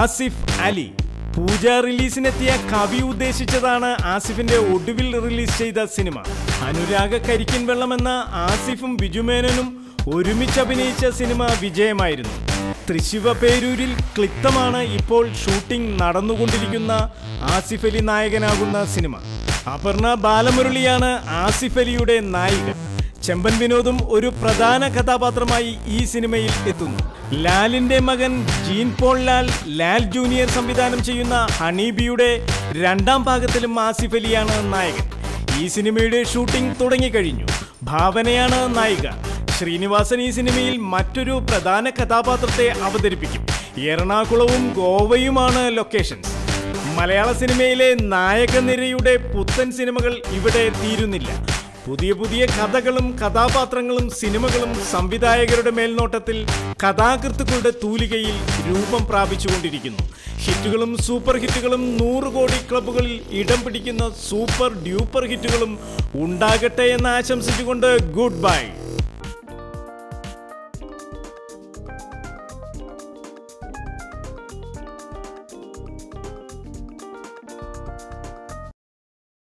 ആസിഫ് അലി. പൂജ റിലീസിനെത്തിയ കവി ഉദ്ദേശിച്ചതാണ് ആസിഫിന്റെ ഒടുവിൽ റിലീസ് ചെയ്ത സിനിമ. അനുരാഗ കരിക്കിൻ വെള്ളം എന്ന ആസിഫും ബിജുമേനനും ഒരുമിച്ച് അഭിനയിച്ച സിനിമ വിജയമായിരുന്നു. തൃശ്ശിവ പേരൂരിൽ ക്ലിപ്തമാണ് ഇപ്പോൾ ഷൂട്ടിംഗ് നടന്നുകൊണ്ടിരിക്കുന്ന ആസിഫ് അലി നായകനാകുന്ന സിനിമ. അപർണ ബാലമുരളിയാണ് ആസിഫ് അലിയുടെ നായിക. ചെമ്പൻ വിനോദും ഒരു പ്രധാന കഥാപാത്രമായി ഈ സിനിമയിൽ എത്തുന്നു. ലാലിന്റെ മകൻ ജീൻ പോൾ ലാൽ ജൂനിയർ സംവിധാനം ചെയ്യുന്ന ഹണീബിയുടെ രണ്ടാം ഭാഗത്തിലും ആസിഫ് അലിയാണ് നായകൻ. ഈ സിനിമയുടെ ഷൂട്ടിംഗ് തുടങ്ങിക്കഴിഞ്ഞു. ഭാവനയാണ് നായിക. ശ്രീനിവാസൻ ഈ സിനിമയിൽ മറ്റൊരു പ്രധാന കഥാപാത്രത്തെ അവതരിപ്പിക്കും. എറണാകുളവും ഗോവയുമാണ് ലൊക്കേഷൻസ്. മലയാള സിനിമയിലെ നായകനിരയുടെ പുത്തൻ സിനിമകൾ ഇവിടെ തീരുന്നില്ല. പുതിയ പുതിയ കഥകളും കഥാപാത്രങ്ങളും സിനിമകളും സംവിധായകരുടെ മേൽനോട്ടത്തിൽ കഥാകൃത്തുക്കളുടെ തൂലികയിൽ രൂപം പ്രാപിച്ചുകൊണ്ടിരിക്കുന്നു. ഹിറ്റുകളും സൂപ്പർ ഹിറ്റുകളും 100 കോടി ക്ലബ്ബുകളിൽ ഇടം പിടിക്കുന്ന സൂപ്പർ ഡ്യൂപ്പർ ഹിറ്റുകളും ഉണ്ടാകട്ടെ എന്ന് ആശംസിച്ചുകൊണ്ട് ഗുഡ് ബൈ.